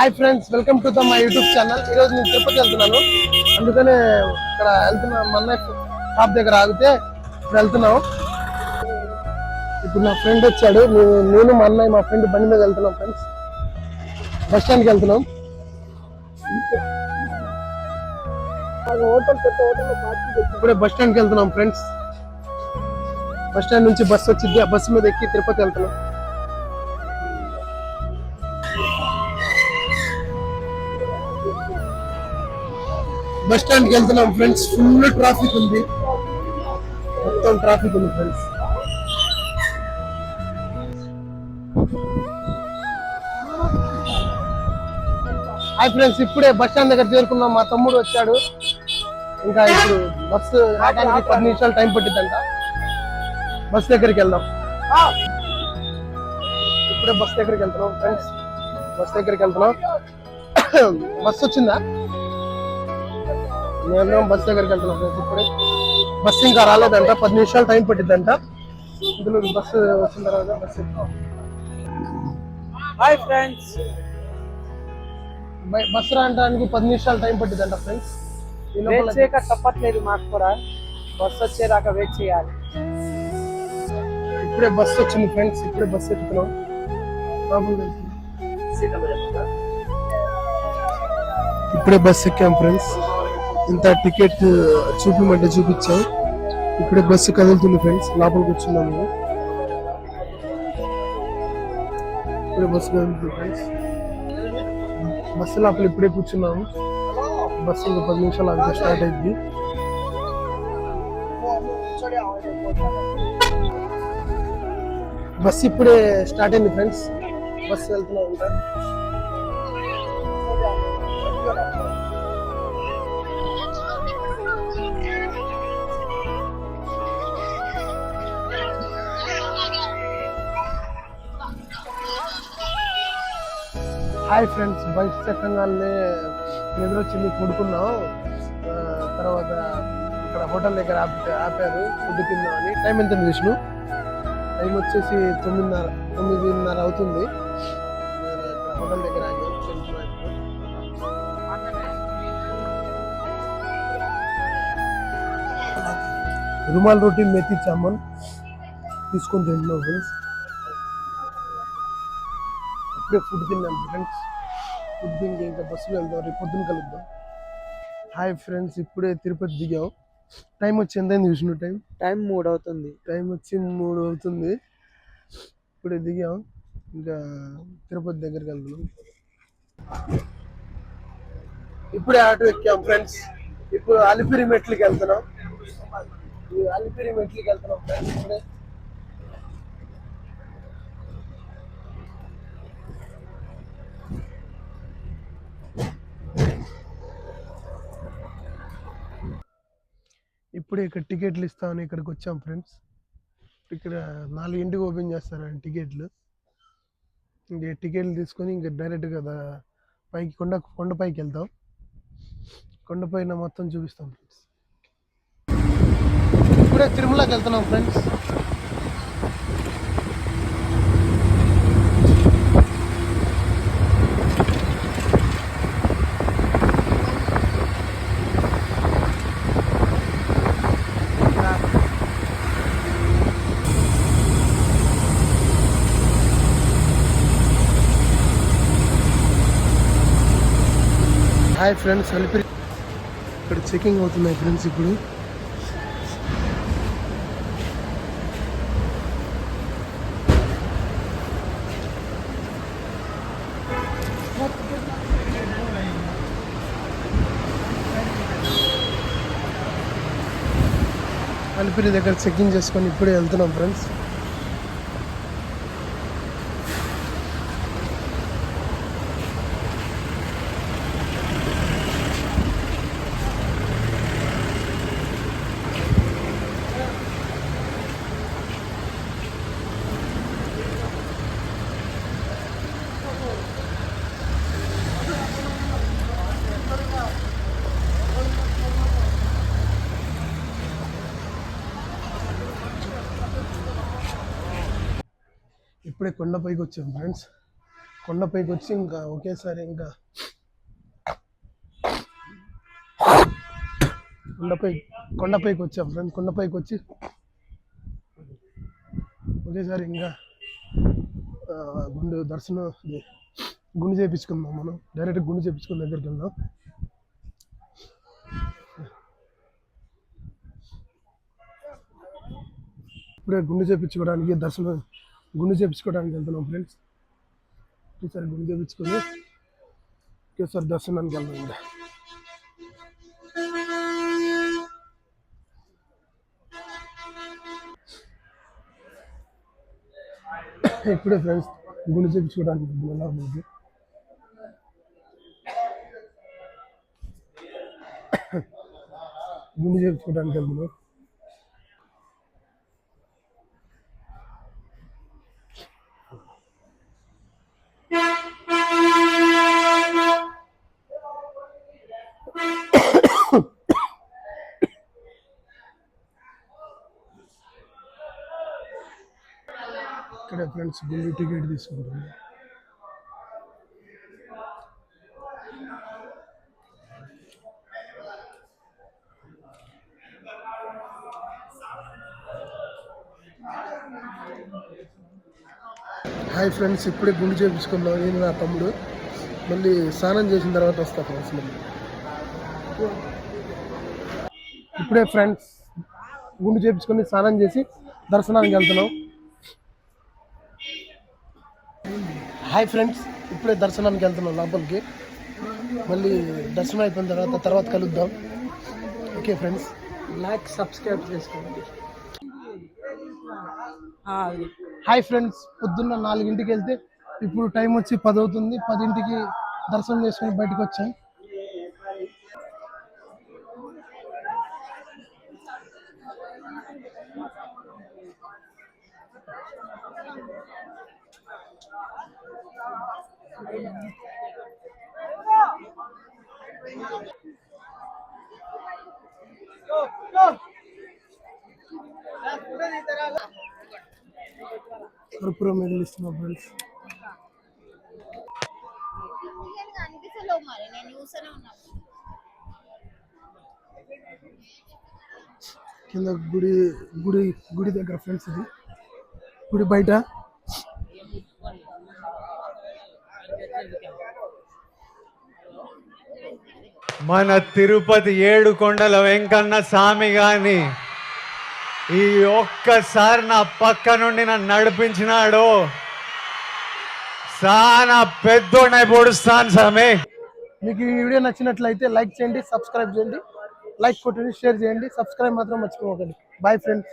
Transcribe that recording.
Hi friends, welcome to my YouTube channel. ఈరోజు నేను తిరుపతి వెళ్తున్నాను. అందుకనే ఇక్కడ వెళ్తున్నా. మా అన్నయ్య షాప్ దగ్గర ఆగితే ఇప్పుడు వెళ్తున్నాం. ఇప్పుడు నా ఫ్రెండ్ వచ్చాడు. నేను మా అన్నయ్య మా ఫ్రెండ్ బండి మీద వెళ్తున్నాం ఫ్రెండ్స్. బస్ స్టాండ్కి వెళ్తున్నాం. ఇప్పుడే బస్ స్టాండ్కి వెళ్తున్నాం ఫ్రెండ్స్. బస్ స్టాండ్ నుంచి బస్సు వచ్చింది. ఆ బస్సు మీద ఎక్కి తిరుపతి వెళ్తున్నాం. బస్ స్టాండ్కి వెళ్తున్నాం ఫ్రెండ్స్. ఫుల్ ట్రాఫిక్ ఉంది, మొత్తం ట్రాఫిక్ ఉంది ఫ్రెండ్స్. హాయ్ ఫ్రెండ్స్, ఇప్పుడే బస్ స్టాండ్ దగ్గర చేరుకున్నాం. మా తమ్ముడు వచ్చాడు. ఇంకా ఇప్పుడు బస్సు రావడానికి 10 నిమిషాలు టైం పట్టిద్దంట. బస్ దగ్గరికి వెళ్దాం. ఇప్పుడే బస్ దగ్గరికి వెళ్తున్నాం ఫ్రెండ్స్. బస్ దగ్గరికి వెళ్తున్నాం. బస్సు వచ్చిందా? నేను బస్ దగ్గరికి వెళ్తున్నాం ఫ్రెండ్స్. ఇప్పుడే బస్సు ఇంకా రాలేదంట. 10 నిమిషాలు టైం పట్టిద్దంట. ఇందులో బస్సు వచ్చిన తర్వాత బస్సు. హాయ్ ఫ్రెండ్స్, బస్సు రావడానికి 10 నిమిషాలు టైం పట్టిద్దంట ఫ్రెండ్స్. వెయిట్ చేయక తప్పట్లేదు, మాకు కూడా బస్సు వచ్చేదాకా వెయిట్ చేయాలి. ఇప్పుడే బస్సు వచ్చింది ఫ్రెండ్స్. ఇప్పుడే బస్సు ఎక్కుతున్నాం. ఇప్పుడే బస్సు ఎక్కాం ఫ్రెండ్స్. ఇంత టికెట్ చూపించమంటే చూపించాం. ఇప్పుడే బస్సు కదులుతుంది ఫ్రెండ్స్. లోపల కూర్చున్నాము. ఇప్పుడే బస్సు కదులుతుంది ఫ్రెండ్స్. బస్సు లోపల ఇప్పుడే కూర్చున్నాము. బస్సు ఇంకా 10 నిమిషాలు ఆగితే స్టార్ట్ అయింది. బస్సు ఇప్పుడే స్టార్ట్ అయింది ఫ్రెండ్స్. బస్సు వెళ్తున్నాం ఇంకా. హాయ్ ఫ్రెండ్స్, బస్ ఎక్కగానే నిద్రొచ్చింది, పడుకున్నాం. తర్వాత ఇక్కడ హోటల్ దగ్గర ఆపారు ఫుడ్ తిందామని. టైం ఎంత విష్ణు? టైం వచ్చేసి 9:30 అవుతుంది. ఇక్కడ హోటల్ దగ్గర రుమాల్ రోటీ మెతి చామన్ తీసుకొని తింటున్నాం ఫ్రెండ్స్. ఇప్పుడే ఫుడ్ తిన్నాం ఫ్రెండ్స్. ఫుడ్ తింటే ఇంకా బస్సులో వెళ్దాం. రేపు పొద్దున కలుద్దాం. హాయ్ ఫ్రెండ్స్, ఇప్పుడే తిరుపతి దిగాం. టైం వచ్చి ఎంత అయింది విష్ణు? టైం 3 అవుతుంది. టైం వచ్చి 3 అవుతుంది. ఇప్పుడే దిగాం. ఇంకా తిరుపతి దగ్గరికి వెళ్తున్నాం. ఇప్పుడే ఆటో ఎక్కాం ఫ్రెండ్స్. ఇప్పుడు అలిపిరి మెట్లకి వెళ్తున్నాం. అలిపిరి మెట్లకి వెళ్తున్నాం ఫ్రెండ్స్. ఇప్పుడే ఇప్పుడే ఇక్కడ టికెట్లు ఇస్తామని ఇక్కడికి వచ్చాం ఫ్రెండ్స్. ఇక్కడ 4 ఓపెన్ చేస్తారండి టికెట్లు. ఇంక టికెట్లు తీసుకొని ఇంకా డైరెక్ట్గా పైకి కొండపైకి వెళ్తాం. కొండపైన మొత్తం చూపిస్తాం ఫ్రెండ్స్. ఇప్పుడే తిరుమలకి వెళ్తున్నాం ఫ్రెండ్స్. హాయ్ ఫ్రెండ్స్, అలిపిరి ఇక్కడ చెకింగ్ అవుతున్నాయి ఫ్రెండ్స్. ఇప్పుడు అలిపిరి దగ్గర చెకింగ్ చేసుకొని ఇప్పుడే వెళ్తున్నాం ఫ్రెండ్స్. ఇప్పుడే కొండపైకి వచ్చాం ఫ్రెండ్స్. కొండపైకి వచ్చి ఇంకా ఒకేసారి ఇంకా కొండపైకి వచ్చాం ఫ్రెండ్. కొండపైకి వచ్చి ఒకేసారి ఇంకా దర్శనం గుండు చేయించుకుందాం. మనం డైరెక్ట్ గుండు చేయించుకున్న దగ్గరికి వెళ్దాం. ఇప్పుడే గుండు చేయించుకోవడానికి వెళ్తున్నాం ఫ్రెండ్స్. ఒకసారి గుండు చేయించుకొని ఒకేసారి దర్శనానికి వెళ్దాం. ఇంకా ఇప్పుడే ఫ్రెండ్స్ గుండు చేయించుకోవడానికి వెళ్తున్నాం. మనకి గుండు చేయించుకోవడానికి వెళ్తున్నాం. ఇక్కడే ఫ్రెండ్స్ గుండు టికెట్ తీసుకుంటాను. హాయ్ ఫ్రెండ్స్, ఇప్పుడే గుండు చేయించుకున్నాం నేను నా తమ్ముడు. మళ్ళీ స్నానం చేసిన తర్వాత వస్తా ఫ్రెండ్స్. మళ్ళీ ఇప్పుడే ఫ్రెండ్స్ గుండు చేయించుకొని స్నానం చేసి దర్శనానికి వెళ్తున్నాం. హాయ్ ఫ్రెండ్స్, ఇప్పుడే దర్శనానికి వెళ్తున్నాం లోపలికి. మళ్ళీ దర్శనం అయిపోయిన తర్వాత కలుద్దాం. ఓకే ఫ్రెండ్స్, లైక్ సబ్స్క్రైబ్ చేసుకోండి. హాయ్ ఫ్రెండ్స్, పొద్దున్న 4ంటికి వెళ్తే ఇప్పుడు టైం వచ్చి 10 అవుతుంది. 10ంటికి దర్శనం చేసుకొని బయటకు వచ్చాం. కర్పూరం మిగిలిస్తున్నాం ఫ్రెండ్స్. కింద గుడి దగ్గర ఫ్రెండ్స్. ఇది గుడి బయట మన తిరుపతి ఏడుకొండల వెంకన్న స్వామి గాని ఈ ఒక్కసారి నా పక్క నుండి నన్ను నడిపించినాడు. సానా పెద్దోడై పొడుస్తాను స్వామి. మీకు ఈ వీడియో నచ్చినట్లయితే లైక్ చేయండి, సబ్స్క్రైబ్ చేయండి. లైక్ కొట్టండి, షేర్ చేయండి, సబ్స్క్రైబ్ మాత్రం మర్చిపోకండి. Bye friends.